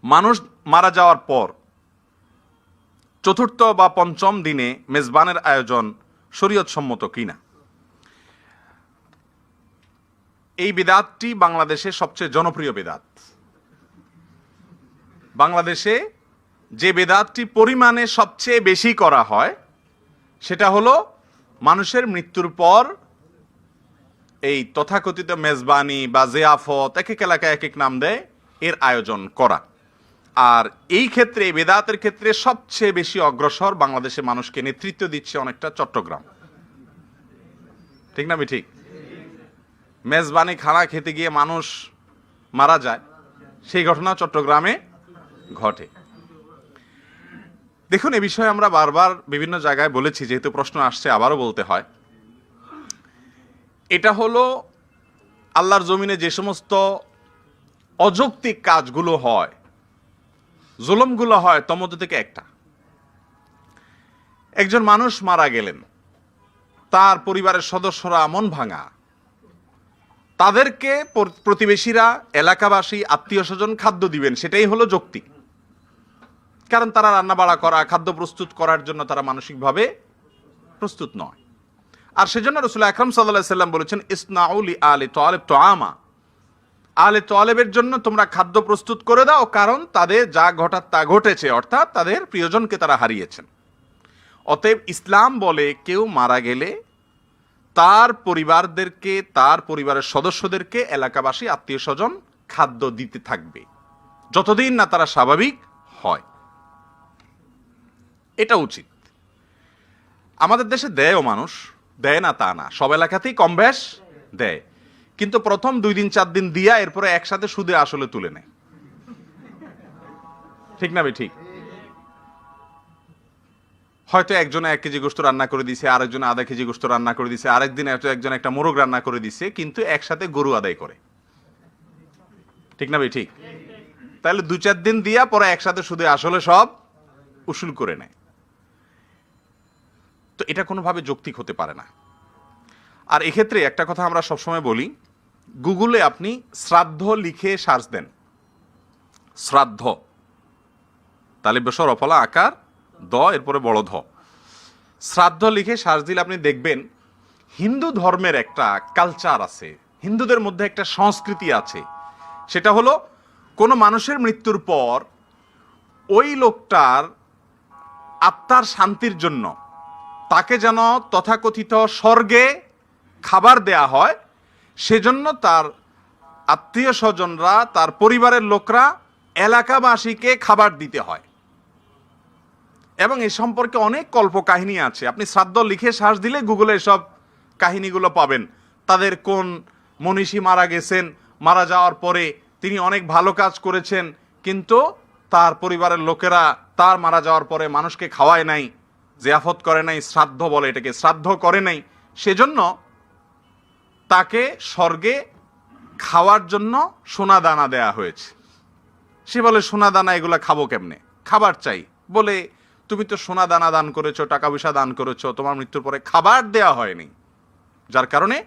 মানুষ মারা যাওয়ার পর চতুর্থ বা পঞ্চম দিনে মেজবানের আয়োজন শরীয়ত সম্মত কিনা। এই বিদাতটি বাংলাদেশে সবচেয়ে জনপ্রিয় বিদাত। বাংলাদেশে যে বিদাতটি পরিমাণে সবচেয়ে বেশি করা হয় সেটা হলো মানুষের মৃত্যুর পর এই তথাকথিত মেজবানি বা জিয়াফত, এক এক এলাকায় এক এক নাম দেয়, এর আয়োজন করা। আর এই ক্ষেত্রে, বেদাতের ক্ষেত্রে সবচেয়ে বেশি অগ্রসর বাংলাদেশে মানুষকে নেতৃত্ব দিচ্ছে অনেকটা চট্টগ্রাম। ঠিক না? ঠিক। মেজবানি খানা খেতে গিয়ে মানুষ মারা যায়, সেই ঘটনা চট্টগ্রামে ঘটে। দেখুন, এ বিষয়ে আমরা বারবার বিভিন্ন জায়গায় বলেছি, যেহেতু প্রশ্ন আসছে আবারও বলতে হয়। এটা হলো আল্লাহর জমিনে যে সমস্ত অযৌক্তিক কাজগুলো হয়, জুলুমগুলো হয়, তার মধ্যে থেকে একটা। একজন মানুষ মারা গেলেন, তার পরিবারের সদস্যরা মন ভাঙা, তাদেরকে প্রতিবেশীরা, এলাকাবাসী, আত্মীয় স্বজন খাদ্য দিবেন, সেটাই হলো যৌক্তিক। কারণ তারা রান্না বাড়া করা, খাদ্য প্রস্তুত করার জন্য তারা মানসিকভাবে প্রস্তুত নয়। আর সেজন্য রাসূল আকরাম সাল্লাল্লাহু আলাইহি ওয়াসাল্লাম বলেছেন, ইসনাউ লি আলি তালিব তুআমা, আলে তালেবের জন্য তোমরা খাদ্য প্রস্তুত করে দাও, কারণ তাদের যা ঘটার তা ঘটেছে, অর্থাৎ তাদের প্রিয়জনকে তারা হারিয়েছেন। অতএব ইসলাম বলে কেউ মারা গেলে তার পরিবারদেরকে, তার পরিবারের সদস্যদেরকে, এলাকাবাসী, আত্মীয় স্বজন খাদ্য দিতে থাকবে যতদিন না তারা স্বাভাবিক হয়। এটা উচিত। আমাদের দেশে দেয়ও, মানুষ দেয় না তা না, সব এলাকাতেই কম বেশ দেয়, কিন্তু প্রথম 2 দিন 4 দিন দিয়া এরপরে একসাথে সুদে আসলে তুলে নেয়। ঠিক না? ঠিক। হয়তো একজনে 1 কেজি গোশত রান্না করে দিছে, আরেকজনে আধা কেজি গোশত রান্না করে দিছে, আরেকদিন একজন একটা মোরগ রান্না করে দিছে, কিন্তু একসাথে গরু আদায় করে। ঠিক না? ঠিক। তাহলে 2-4 দিন দিয়া পরে একসাথে সুদে আসলে সব উসুল করে নেয়। তো এটা কোনোভাবে যৌক্তিক হতে পারে না। আর এক্ষেত্রে একটা কথা আমরা সবসময় বলি, গুগলে আপনি শ্রাদ্ধ লিখে সার্চ দেন, শ্রাদ্ধ, তালিব বসর অফলা আকার দ, এরপরে বড় ধ, শ্রাদ্ধ লিখে সার্চ দিলে আপনি দেখবেন হিন্দু ধর্মের একটা কালচার আছে, হিন্দুদের মধ্যে একটা সংস্কৃতি আছে। সেটা হলো কোনো মানুষের মৃত্যুর পর ওই লোকটার আত্মার শান্তির জন্য তাকে যেন তথাকথিত স্বর্গে খাবার দেয়া হয়, সেজন্য তার আত্মীয় স্বজনরা, তার পরিবারের লোকরা এলাকাবাসীকে খাবার দিতে হয়। এবং এ সম্পর্কে অনেক কল্পকাহিনী আছে। আপনি শ্রাদ্ধ লিখে সার্চ দিলে গুগলে সব কাহিনীগুলো পাবেন। তাদের কোন মনীষী মারা গেছেন, মারা যাওয়ার পরে তিনি অনেক ভালো কাজ করেছেন, কিন্তু তার পরিবারের লোকেরা তার মারা যাওয়ার পরে মানুষকে খাওয়ায় নাই, জিয়াফত করে নাই, শ্রাদ্ধ বলে এটাকে, শ্রাদ্ধ করে নাই, সেজন্য তাকে স্বর্গে খাওয়ার জন্য সোনা দানা দেয়া হয়েছে। সে বলে, সোনা দানা এগুলা খাবো কেমনে, খাবার চাই। বলে, তুমি তো সোনা দানা দান করেছো, টাকা পয়সা দান করেছো, তোমার মৃত্যুর পরে খাবার দেয়া হয়নি, যার কারণে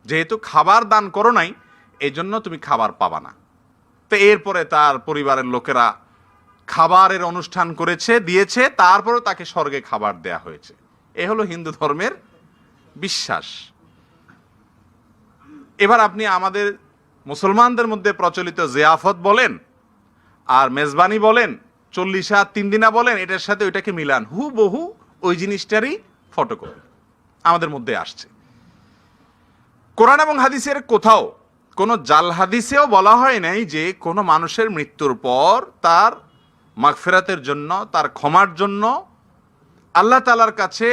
যেহেতু খাবার দান করো নাই, এই জন্য তুমি খাবার পাবা না। তো এরপরে তার পরিবারের লোকেরা খাবারের অনুষ্ঠান করেছে, দিয়েছে, তারপরে তাকে স্বর্গে খাবার দেয়া হয়েছে। এ হলো হিন্দু ধর্মের বিশ্বাস। এবার আপনি আমাদের মুসলমানদের মধ্যে প্রচলিত জিয়াফত বলেন আর মেজবানি বলেন, 40 3 দিনা বলেন, এটার সাথে ওইটাকে মিলান, হুবহু ওই জিনিসটারই ফটোকপি আমাদের মধ্যে আসছে। কোরআন এবং হাদিসের কোথাও কোনো জাল হাদিসেও বলা হয় নাই যে কোনো মানুষের মৃত্যুর পর তার মাগফিরাতের জন্য, তার ক্ষমার জন্য, আল্লাহ তাআলার কাছে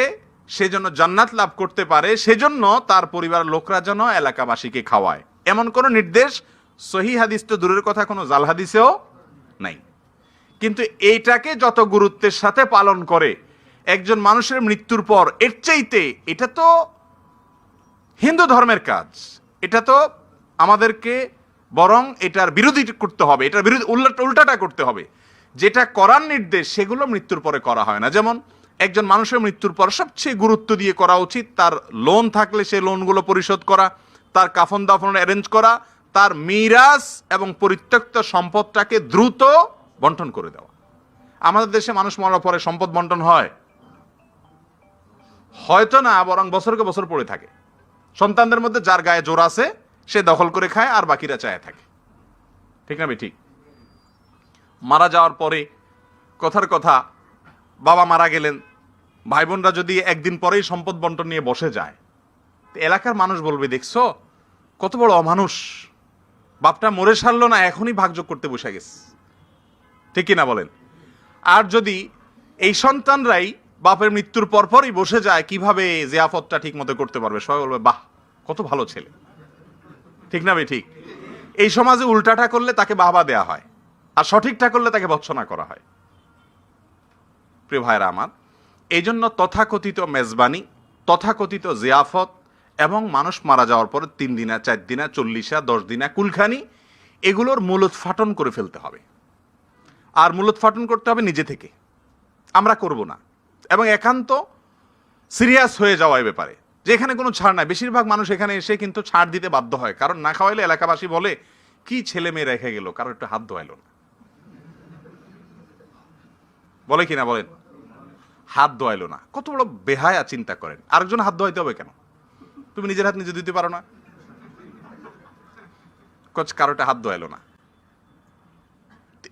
সে যেন জান্নাত লাভ করতে পারে, সেজন্য তার পরিবারের লোকরা যেন এলাকাবাসীকে খাওয়ায়, এমন কোনো নির্দেশ সহিহ হাদিস তো দূরের কথা, কোনো জাল হাদিসেও নাই। কিন্তু এইটাকে যত গুরুত্বের সাথে পালন করে একজন মানুষের মৃত্যুর পর, এর চাইতে এটা তো হিন্দু ধর্মের কাজ, এটা তো আমাদেরকে বরং এটার বিরোধী করতে হবে, এটার বিরোধী উল্টাটা করতে হবে। যেটা করার নির্দেশ সেগুলো মৃত্যুর পরে করা হয় না। যেমন একজন মানুষের মৃত্যুর পর সবচেয়ে গুরুত্ব দিয়ে করা উচিত তার লোন থাকলে সে লোনগুলো পরিশোধ করা, তার কাফন দাফন অ্যারেঞ্জ করা, তার মিরাস এবং পরিত্যক্ত সম্পদটাকে দ্রুত বন্টন করে দেওয়া। আমাদের দেশে মানুষ মরার পরে সম্পদ বন্টন হয়? হয়তো না, বরং বছরকে বছর পড়ে থাকে। সন্তানদের মধ্যে যার গায়ে জোর আছে সে দখল করে খায়, আর বাকিরা চায় থাকে। ঠিক না ঠিক? মারা যাওয়ার পরে কথার কথা, বাবা মারা গেলেন, ভাই বোনরা যদি একদিন পরেই সম্পদ বন্টন নিয়ে বসে যায়, এলাকার মানুষ বলবে, দেখছো কত বড় অমানুষ, বাপটা মরে সারলো না, এখনই ভাগযোগ করতে বসে গেছে। ঠিক কিনা বলেন? আর যদি এই সন্তানরাই বাপের মৃত্যুর পরপরই বসে যায় কিভাবে জিয়াফতটা ঠিক মতো করতে পারবে, সবাই বলবে বাহ কত ভালো ছেলে। ঠিক না ঠিক? এই সমাজে উল্টাটা করলে তাকে বাহবা দেয়া হয়, আর সঠিকটা করলে তাকে ভৎসনা করা হয়। প্রিয় ভাইরা আমার, এই জন্য তথাকথিত মেজবানি, তথাকথিত জিয়াফত এবং মানুষ মারা যাওয়ার পরে 3 দিনা 4 দিনা 40 10 দিনা কুলখানি, এগুলোর মূলোৎপাটন করে ফেলতে হবে। আর মূলোৎপাটন করতে হবে নিজে থেকে, আমরা করব না। এবং একান্ত সিরিয়াস হয়ে যাওয়া এই ব্যাপারে, যে এখানে কোনো ছাড় নাই। বেশিরভাগ মানুষ এখানে এসে কিন্তু ছাড় দিতে বাধ্য হয়, কারণ না খাওয়াইলে এলাকাবাসী বলে কি ছেলে মেয়ে রেখে গেল, কারো একটু হাত ধোয়াইল না, বলে কিনা বলেন? হাত ধোয়াইলো না, কত বড় বেহায়া চিন্তা করেন। আরেকজন হাত ধোয়াইতে হবে কেন? তুমি নিজের হাত নিজে দিতে পারো না? কারোটা হাত ধোয়াইলো না,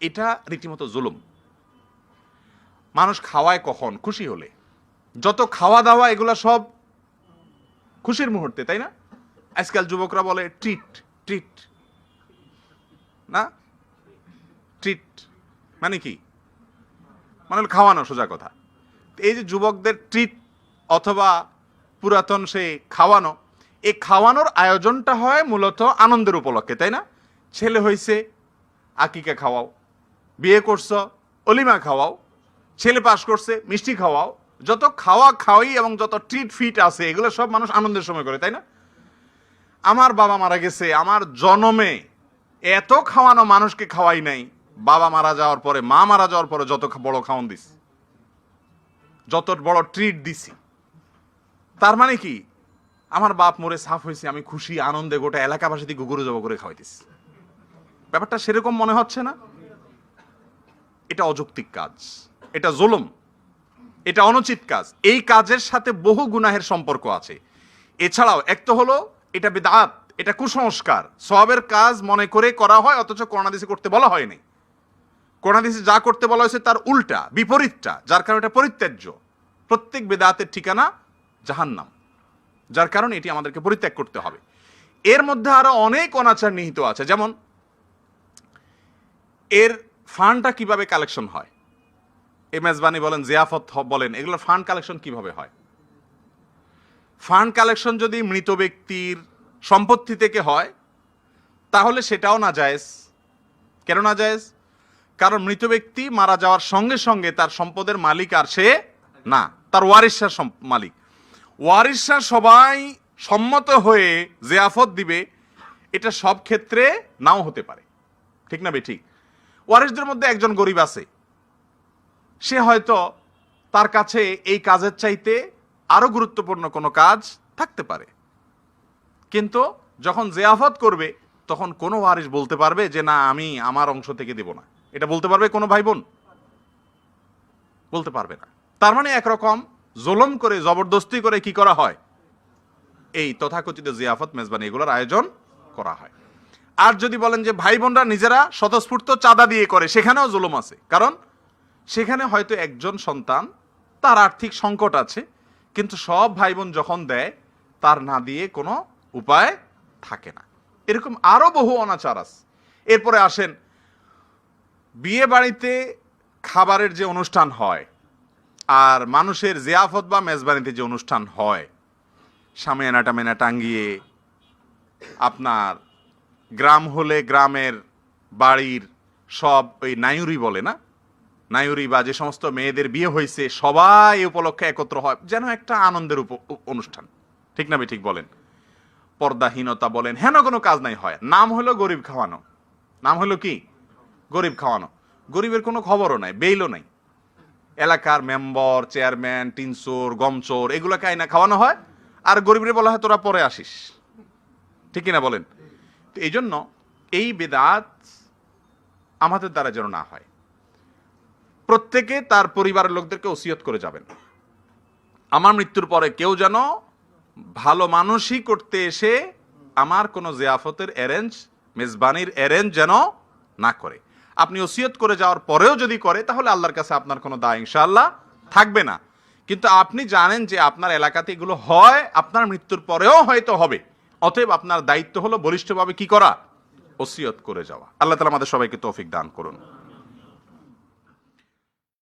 এটা রীতিমতো জুলুম। মানুষ খাওয়ায় কখন? খুশি হলে। যত খাওয়া দাওয়া এগুলা সব খুশির মুহূর্তে, তাই না? আজকাল যুবকরা বলে ট্রিট ট্রিট, না ট্রিট মানে কি? মানে খাওয়ানো, সোজা কথা। এই যে যুবকদের ট্রিট অথবা পুরাতন সেই খাওয়ানো, এই খাওয়ানোর আয়োজনটা হয় মূলত আনন্দের উপলক্ষে, তাই না? ছেলে হইছে আকিকা খাওয়াও, বিয়ে করছো অলিমা খাওয়াও, ছেলে পাস করছে মিষ্টি খাওয়াও, যত খাওয়া খাওয়াই এবং যত ট্রিট ফিট আছে এগুলো সব মানুষ আনন্দের সময় করে, তাই না? আমার বাবা মারা গেছে, আমার জন্মে এত খাওয়ানো মানুষকে খাওয়াই নাই, বাবা মারা যাওয়ার পরে, মা মারা যাওয়ার পরে যত বড় খাওয়ান দিছি, যত বড় ট্রিট দিছি। তার মানে কি? আমার বাপ মরে সাফ হয়েছে, আমি খুশি আনন্দে গোটা এলাকাবাসী থেকে গরু জব করে খাওয়াইতেছি। ব্যাপারটা সেরকম মনে হচ্ছে না? এটা অযৌক্তিক কাজ, এটা জুলুম, এটা অনুচিত কাজ। এই কাজের সাথে বহু গুনাহের সম্পর্ক আছে। এছাড়াও এক তো হলো এটা বিদআত, এটা কুসংস্কার, সওয়াবের কাজ মনে করে করা হয়, অথচ কোরআন হাদিসে করতে বলা হয়নি। কোরআন হাদিসে যা করতে বলা হয়েছে তার উল্টা, বিপরীতটা, যার কারণে এটা পরিত্যাজ্য। প্রত্যেক বিদআতের ঠিকানা জাহান্নাম, যার কারণে এটি আমাদেরকে পরিত্যাগ করতে হবে। এর মধ্যে আরো অনেক অনাচার নিহিত আছে, যেমন এর ফান্ডটা কিভাবে কালেকশন হয়, এই মেজবানি বলেন, জিয়াফত বলেন, এগুলোর ফান্ড কালেকশন কিভাবে হয়? ফান্ড কালেকশন যদি মৃত ব্যক্তির সম্পত্তি থেকে হয় তাহলে সেটাও নাজায়েজ। কেন নাজায়েজ? কারণ মৃত ব্যক্তি মারা যাওয়ার সঙ্গে সঙ্গে তার সম্পদের মালিক আর সে না, তার ওয়ারিসরা মালিক। ওয়ারিসরা সবাই সম্মত হয়ে জিয়াফত দিবে, এটা সব ক্ষেত্রে নাও হতে পারে। ঠিক না ঠিক? ওয়ারিসদের মধ্যে একজন গরিব আছে, সে হয়তো তার কাছে এই কাজের চাইতে আরো গুরুত্বপূর্ণ কোনো কাজ থাকতে পারে, কিন্তু যখন জিয়াফত করবে তখন কোনো ওয়ারিস বলতে পারবে যে না, আমি আমার অংশ থেকে দেব না? এটা বলতে পারবে কোনো ভাই বোন? বলতে পারবে না। তার মানে একরকম জুলুম করে, জবরদস্তি করে কি করা হয়? এই তথাকথিত জিয়াফত মেজবানি এগুলোর আয়োজন করা হয়। আর যদি বলেন যে ভাই বোনরা নিজেরা স্বতঃস্ফূর্ত চাঁদা দিয়ে করে, সেখানেও জুলুম আছে। কারণ সেখানে হয়তো একজন সন্তান, তার আর্থিক সংকট আছে, কিন্তু সব ভাই বোন যখন দেয় তার না দিয়ে কোনো উপায় থাকে না। এরকম আরো বহু অনাচার আছে। এরপরে আসেন, বিয়ে বাড়িতে খাবারের যে অনুষ্ঠান হয় আর মানুষের জিয়াফত বা মেজবানিতে যে অনুষ্ঠান হয়, সামিয়ানা টামিয়ানা টাঙ্গিয়ে, আপনার গ্রাম হলে গ্রামের বাড়ির সব ওই নায়ুরি বলে না, নায়ুরি বা যে সমস্ত মেয়েদের বিয়ে হয়েছে সবাই উপলক্ষে একত্র হয়, যেন একটা আনন্দের অনুষ্ঠান। ঠিক না ঠিক বলেন? পর্দাহীনতা বলেন, হেন কোনো কাজ নাই হয়, নাম হলো গরিব খাওয়ানো। নাম হলো কি? গরিব খাওয়ানো। গরিবের কোনো খবরও নাই, বেইলও নাই। এলাকার মেম্বার, চেয়ারম্যান, টিনচোর, গমচোর এগুলোকে আইনা খাওয়ানো হয়, আর গরিবরে বলা হয় তোরা পরে আসিস। ঠিক কিনা বলেন? তো এই জন্য এই বিদআত আমাদের দ্বারা যেন না হয়। প্রত্যেকে তার পরিবারের লোকদেরকে ওসিয়ত করে যাবেন, আমার মৃত্যুর পরে কেউ যেন ভালো মানুষই করতে এসে আমার কোনো জিয়াফতের অ্যারেঞ্জ, মেজবানির অ্যারেঞ্জ যেন না করে। আপনি ওসিয়ত করে যাওয়ার পরেও যদি করে, তাহলে আল্লাহর কাছে আপনার কোনো দায় ইনশাআল্লাহ থাকবে না। কিন্তু আপনি জানেন যে আপনার এলাকাতে এগুলো হয়, আপনার মৃত্যুর পরেও হয়তো হবে, অতএব আপনার দায়িত্ব হলো বলিষ্ঠভাবে কি করা? ওসিয়ত করে যাওয়া। আল্লাহ তাআলা আমাদের সবাইকে তৌফিক দান করুন।